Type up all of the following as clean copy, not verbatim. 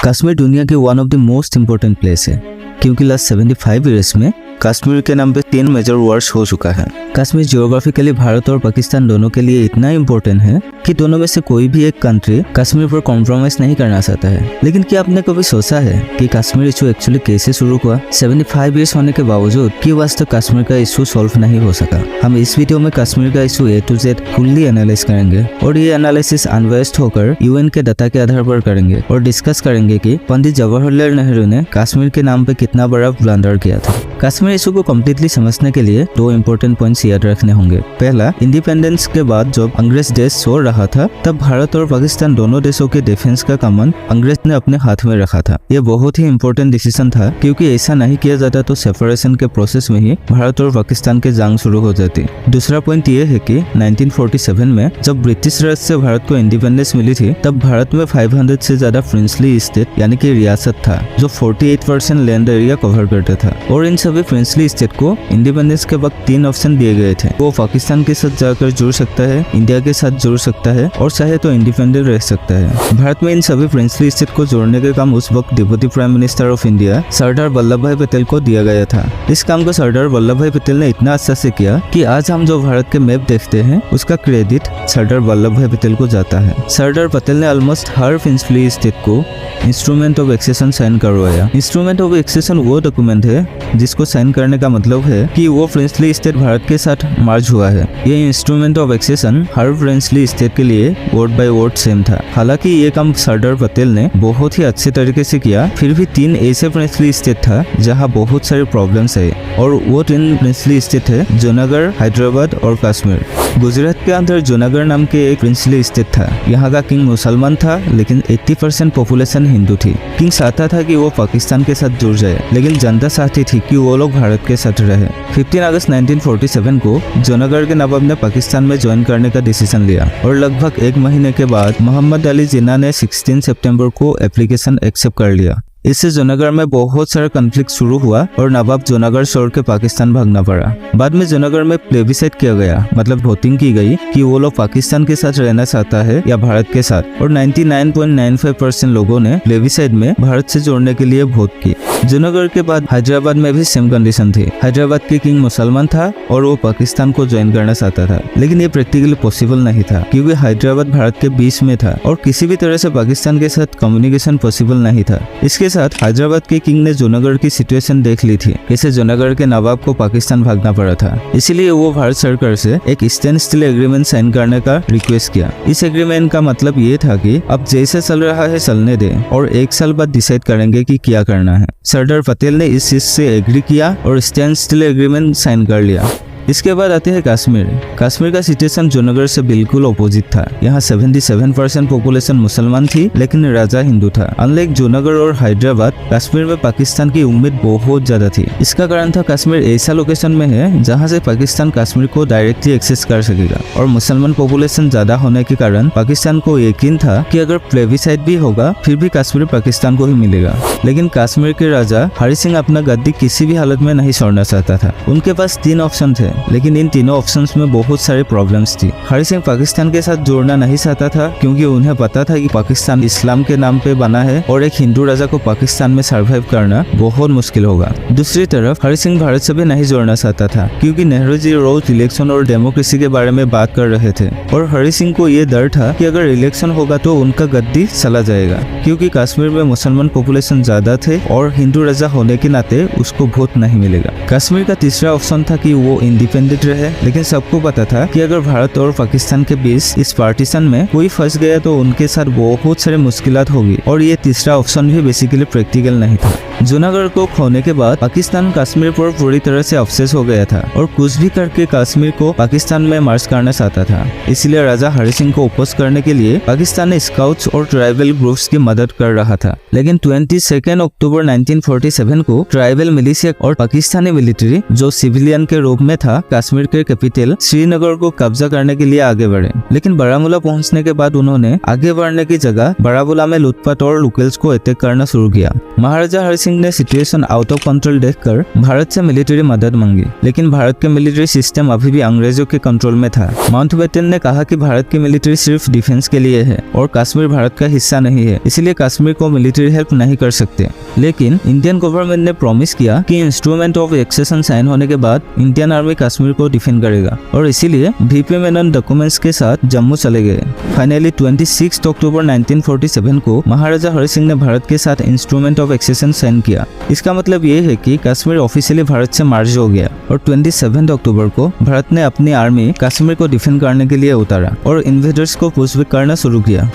कश्मीर दुनिया के one of the most important place है क्योंकि लास्ट 75 ईयर्स में कश्मीर के नाम पे 3 मेजर वॉर्स हो चुका है। कश्मीर जियोग्राफिकली भारत और पाकिस्तान दोनों के लिए इतना इम्पोर्टेंट है कि दोनों में से कोई भी एक कंट्री कश्मीर पर कॉम्प्रोमाइज नहीं करना चाहता है। लेकिन क्या आपने कभी सोचा है कि कश्मीर इशू एक्चुअली कैसे शुरू हुआ? 75 ईयर्स होने के बावजूद क्यों आज तक कश्मीर का इशू सॉल्व नहीं हो सका? हम इस वीडियो में कश्मीर का issue A to Z fully analyse करेंगे और ये एनालिसिस अनवेस्ट होकर UN के डाटा के आधार पर करेंगे और डिस्कस करेंगे कि पंडित जवाहरलाल नेहरू ने कश्मीर के नाम पे कितना बड़ा ब्लंडर किया था। कश्मीर इशू को कम्प्लीटली समझने के लिए 2 इम्पोर्टेंट पॉइंट्स याद रखने होंगे। पहला, इंडिपेंडेंस के बाद जब अंग्रेज देश छोड़ रहा था तब भारत और पाकिस्तान दोनों देशों के डिफेंस का कमान अंग्रेज ने अपने हाथ में रखा था। यह बहुत ही इम्पोर्टेंट डिसीजन था क्योंकि ऐसा नहीं किया जाता तो सेपरेशन के प्रोसेस में ही भारत और पाकिस्तान के जंग शुरू हो जाती। दूसरा पॉइंट ये है कि 1947 में जब ब्रिटिश राज से भारत को इंडिपेंडेंस मिली थी तब भारत में 500 से ज्यादा प्रिंसली स्टेट यानी कि रियासत था जो 48% लैंड एरिया कवर करता था और इन सभी प्रिंसली स्टेट को इंडिपेंडेंस के वक्त 3 ऑप्शन दिए गए थे। वो पाकिस्तान के साथ जाकर जुड़ सकता है, इंडिया के साथ जुड़ सकता है और चाहे तो इंडिपेंडेंट रह सकता है। भारत में इन सभी प्रिंसली स्टेट को जोड़ने का काम उस वक्त deputy prime minister of India Sardar Vallabhbhai Patel को दिया गया था। इस काम को सरदार वल्लभ भाई पटेल ने इतना अच्छा से किया कि आज हम जो भारत के मैप देखते हैं उसका क्रेडिट सरदार वल्लभ भाई पटेल को जाता है। सरदार पटेल ने ऑलमोस्ट हर प्रिंसली स्टेट को इंस्ट्रूमेंट ऑफ एक्सेशन साइन करवाया। इंस्ट्रूमेंट ऑफ एक्सेशन वो डॉक्यूमेंट है जिसको साइन करने का मतलब है कि वो प्रिंसली स्टेट भारत के साथ मर्ज हुआ है। ये इंस्ट्रूमेंट ऑफ एक्सेशन हर प्रिंसली स्टेट के लिए वर्ड बाय वर्ड सेम था। हालांकि ये काम सरदार पटेल ने बहुत ही अच्छे तरीके से किया, फिर भी 3 ऐसे प्रिंसली स्टेट था जहाँ बहुत सारे प्रॉब्लम्स है और वो 3 प्रिंसली स्टेट है जूनागढ़, हैदराबाद और कश्मीर। गुजरात के अंदर जूनागढ़ नाम के एक प्रिंसली स्टेट था। यहाँ का किंग मुसलमान था लेकिन 80% पॉपुलेशन हिंदू थी। किंग चाहता था कि वो पाकिस्तान के साथ जुड़ जाए लेकिन जनता चाहती थी कि वो लोग भारत के साथ रहे। 15 अगस्त 1947 को जूनागढ़ के नवाब ने पाकिस्तान में ज्वाइन करने का डिसीजन लिया और लगभग 1 महीने के बाद मोहम्मद अली जिन्ना ने 16 सितंबर को एप्लीकेशन एक्सेप्ट कर लिया। इससे जूनागढ़ में बहुत सारा कॉन्फ्लिक्ट शुरू हुआ और नवाब जूनागढ़ छोड़ के पाकिस्तान भागना पड़ा। बाद में जूनागढ़ में प्लेबिसाइट किया गया, मतलब वोटिंग की गई कि वो लोग पाकिस्तान के साथ रहना चाहता है या भारत के साथ, और 99.95% लोगों ने प्लेबिसाइट में भारत से जोड़ने के लिए वोट की। जूनागढ़ के बाद हैदराबाद में भी सेम कंडीशन थी। हैदराबाद के किंग मुसलमान था और वो पाकिस्तान को ज्वाइन करना चाहता था लेकिन ये प्रैक्टिकली पॉसिबल नहीं था क्योंकि हैदराबाद भारत के बीच में था और किसी भी तरह से पाकिस्तान के साथ कम्युनिकेशन पॉसिबल नहीं था। इसके साथ हैदराबाद के किंग ने जूनागढ़ की सिचुएशन देख ली थी, इसे जूनागढ़ के नवाब को पाकिस्तान भागना पड़ा था। इसीलिए वो भारत सरकार से एक स्टैंड स्टिल एग्रीमेंट साइन करने का रिक्वेस्ट किया। इस एग्रीमेंट का मतलब ये था कि अब जैसे चल रहा है चलने दे और 1 साल बाद डिसाइड करेंगे कि क्या करना है। सरदार पटेल ने इस चीज से एग्री किया और स्टैंड स्टिल एग्रीमेंट साइन कर लिया। इसके बाद आते हैं कश्मीर। कश्मीर का सिचुएशन जूनागढ़ से बिल्कुल अपोजिट था। यहाँ 77% पॉपुलेशन मुसलमान थी लेकिन राजा हिंदू था। अनलाइक जूनागढ़ और हैदराबाद, कश्मीर में पाकिस्तान की उम्मीद बहुत ज्यादा थी। इसका कारण था कश्मीर ऐसा लोकेशन में है जहाँ से पाकिस्तान कश्मीर को डायरेक्टली एक्सेस कर सकेगा और मुसलमान पॉपुलेशन ज्यादा होने के कारण पाकिस्तान को यकीन था कि अगर प्लेबिसाइट भी होगा फिर भी कश्मीर पाकिस्तान को ही मिलेगा। लेकिन कश्मीर के राजा हरि सिंह अपना गद्दी किसी भी हालत में नहीं छोड़ना चाहता था। उनके पास 3 ऑप्शन थे लेकिन इन तीनों ऑप्शंस में बहुत सारे प्रॉब्लम्स थी। हरि सिंह पाकिस्तान के साथ जोड़ना नहीं चाहता था क्योंकि उन्हें पता था कि पाकिस्तान इस्लाम के नाम पे बना है और एक हिंदू राजा को पाकिस्तान में सर्वाइव करना बहुत मुश्किल होगा। दूसरी तरफ हरि सिंह भारत से भी नहीं जोड़ना चाहता था क्योंकि नेहरू जी रोज इलेक्शन और डेमोक्रेसी के बारे में बात कर रहे थे और हरि सिंह को ये डर था कि अगर इलेक्शन होगा तो उनका गद्दी चला जाएगा क्योंकि कश्मीर में मुसलमान पॉपुलेशन ज्यादा थे और हिंदू राजा होने के नाते उसको वोट नहीं मिलेगा। कश्मीर का तीसरा ऑप्शन था कि वो इंडिपेंडेंट रहे, लेकिन सबको पता था कि अगर भारत और पाकिस्तान के बीच इस पार्टीशन में कोई फंस गया तो उनके साथ बहुत सारे मुश्किलात होगी और ये तीसरा ऑप्शन भी बेसिकली प्रैक्टिकल नहीं था। जूनागढ़ को खोने के बाद पाकिस्तान कश्मीर पर पूरी तरह से ऑब्सेस हो गया था और कुछ भी करके कश्मीर को पाकिस्तान में मर्ज करना चाहता था। इसलिए राजा हरि सिंह को अपोज करने के लिए पाकिस्तान ने स्काउट्स और ट्राइबल ग्रुप्स की मदद कर रहा था। लेकिन 22 अक्टूबर 1947 को ट्राइबल मिलिशिया और पाकिस्तानी मिलिट्री जो सिविलियन के रूप में था कश्मीर के कैपिटल श्रीनगर को कब्जा करने के लिए आगे बढ़े। लेकिन बारामूला पहुंचने के बाद उन्होंने आगे बढ़ने की जगह बारामूला में लूटपाट और लोकल्स को अटैक करना शुरू किया। महाराजा हरि सिंह ने सिचुएशन आउट ऑफ कंट्रोल देखकर भारत से मिलिट्री मदद मांगी, लेकिन भारत के मिलिट्री सिस्टम अभी भी अंग्रेजों के कंट्रोल में था। माउंटबेटन ने कहा कि भारत की मिलिट्री सिर्फ डिफेंस के लिए है और कश्मीर भारत का हिस्सा नहीं है, इसलिए कश्मीर को मिलिट्री हेल्प नहीं कर सकते। लेकिन इंडियन गवर्नमेंट ने प्रॉमिस किया कि इंस्ट्रूमेंट ऑफ एक्सेशन साइन होने के बाद इंडियन आर्मी कश्मीर को डिफेंड करेगा, और इसीलिए वीपी मेनन डॉक्यूमेंट्स के साथ जम्मू चले गए। फाइनली 26 अक्टूबर 1947 को महाराजा हरि सिंह ने भारत के साथ इंस्ट्रूमेंट ऑफ एक्सेशन साइन किया। इसका मतलब ये है कि कश्मीर ऑफिशियली भारत से मर्ज हो गया, और 27 अक्टूबर को भारत ने अपनी आर्मी कश्मीर को डिफेंड करने के लिए उतारा और इन्वेडर्स को पुशबैक करना शुरू किया।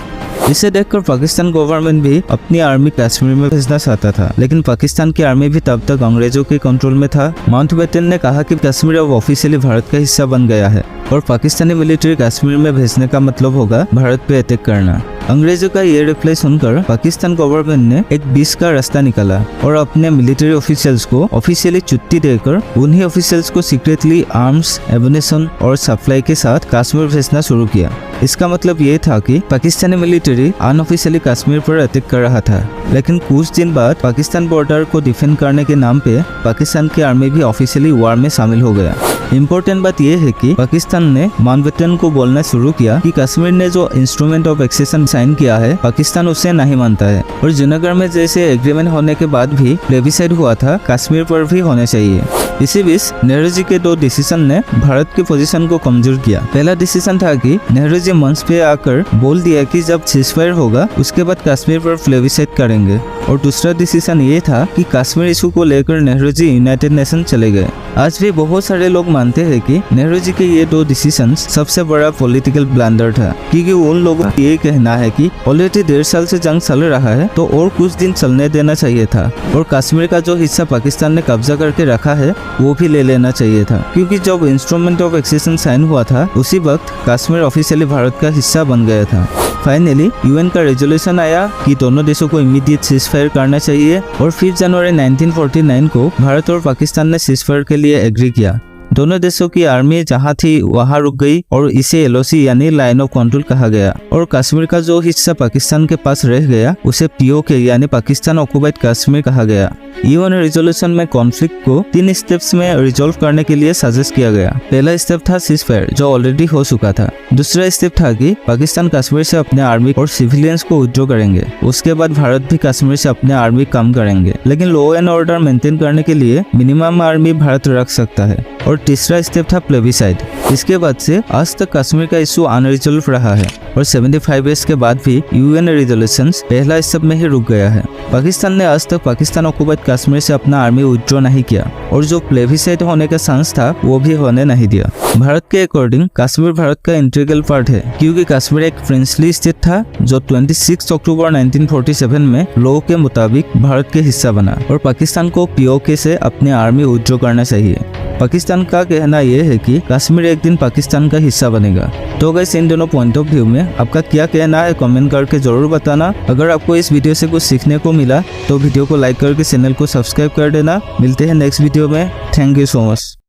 इसे देखकर पाकिस्तान गवर्नमेंट भी अपनी आर्मी कश्मीर में भेजना चाहता था, लेकिन पाकिस्तान की आर्मी भी तब तक अंग्रेजों के कंट्रोल में था। माउंटबेटन ने कहा कि कश्मीर अब ऑफिशियली भारत का हिस्सा बन गया है और पाकिस्तानी मिलिट्री कश्मीर में भेजने का मतलब होगा भारत पे अटैक करना। अंग्रेजों का ये रिप्लाई सुनकर पाकिस्तान गवर्नमेंट ने एक बीच का रास्ता निकाला और अपने मिलिट्री ऑफिशियल्स को ऑफिशियली छुट्टी देकर उन्हीं ऑफिशियल्स को सीक्रेटली आर्म्स, एमुनिशन और सप्लाई के साथ कश्मीर भेजना शुरू किया। इसका मतलब ये था कि पाकिस्तानी मिलिट्री अनऑफिशियली कश्मीर पर अटैक कर रहा था, लेकिन कुछ दिन बाद पाकिस्तान बॉर्डर को डिफेंड करने के नाम पे पाकिस्तान की आर्मी भी ऑफिशियली वॉर में शामिल हो गया। इम्पोर्टेंट बात यह है कि पाकिस्तान ने माउंटबेटन को बोलना शुरू किया कि कश्मीर ने जो इंस्ट्रूमेंट ऑफ एक्सेशन साइन किया है पाकिस्तान उसे नहीं मानता है, और जुनागढ़ में जैसे एग्रीमेंट होने के बाद भी प्लेबिसाइड हुआ था कश्मीर पर भी होने चाहिए। इसी बीच नेहरू जी के दो डिसीजन ने भारत की पोजीशन को कमजोर किया। पहला डिसीजन था कि नेहरू जी मंच पे आकर बोल दिया कि जब सीजफायर होगा उसके बाद कश्मीर पर प्लेबिसाइड करेंगे, और दूसरा डिसीजन ये था कि कश्मीर इशू को लेकर नेहरू जी यूनाइटेड नेशन चले गए। आज भी बहुत सारे लोग मानते हैं कि नेहरू जी के ये दो डिसीजन सबसे बड़ा पॉलिटिकल ब्लंडर था, क्योंकि उन लोगों का ये कहना है कि ऑलरेडी 1.5 साल से जंग चल रहा है तो और कुछ दिन चलने देना चाहिए था, और कश्मीर का जो हिस्सा पाकिस्तान ने कब्जा करके रखा है वो भी ले लेना चाहिए था, क्योंकि जब इंस्ट्रूमेंट ऑफ एक्सेशन साइन हुआ था उसी वक्त कश्मीर ऑफिशियली भारत का हिस्सा बन गया था। फाइनली यूएन का रेजोल्यूशन आया कि दोनों देशों को इमीडिएट सीजफायर करना चाहिए, और 5 जनवरी 1949 को भारत और पाकिस्तान ने सीजफायर के लिए एग्री किया। दोनों देशों की आर्मी जहां थी वहां रुक गई और इसे एलओसी यानी लाइन ऑफ कंट्रोल कहा गया, और कश्मीर का जो हिस्सा पाकिस्तान के पास रह गया उसे पीओके यानी पाकिस्तान ऑक्युपाइड कश्मीर कहा गया। यूएन रेजोल्यूशन में कॉन्फ्लिक्ट को 3 स्टेप्स में रिजोल्व करने के लिए सजेस्ट किया गया। पहला स्टेप था सीजफायर जो ऑलरेडी हो चुका था। दूसरा स्टेप था कि पाकिस्तान कश्मीर से अपने आर्मी और सिविलियंस को विथड्रॉ करेंगे। उसके बाद भारत भी कश्मीर से अपने आर्मी कम करेंगे, लेकिन लॉ एंड ऑर्डर मेंटेन करने के लिए मिनिमम आर्मी भारत रख सकता है। और तीसरा स्टेप था प्लेबिसाइड। इसके बाद से आज तक कश्मीर का इशू अनरिजॉल्व रहा है, और 75 ईयर्स के बाद भी यूएन रेजोल्यूशंस पहला स्टेप में ही रुक गया है। पाकिस्तान ने आज तक पाकिस्तान ऑक्युपाइड कश्मीर से अपना आर्मी विथड्रॉ नहीं किया, और जो प्लेबिसाइड होने का चांस था वो भी होने नहीं दिया। भारत के अकॉर्डिंग कश्मीर भारत का इंटीग्रल पार्ट है, क्योंकि कश्मीर एक प्रिंसली स्टेट था जो 26 अक्टूबर 1947 में लॉ के मुताबिक भारत के हिस्सा बना, और पाकिस्तान को पीओके से अपने आर्मी विथड्रॉ करना चाहिए। पाकिस्तान का कहना यह है कि कश्मीर एक दिन पाकिस्तान का हिस्सा बनेगा। तो गाइस इन दोनों पॉइंट ऑफ व्यू में आपका क्या कहना है कमेंट करके जरूर बताना। अगर आपको इस वीडियो से कुछ सीखने को मिला तो वीडियो को लाइक करके चैनल को सब्सक्राइब कर देना। मिलते हैं नेक्स्ट वीडियो में। Thank you so much.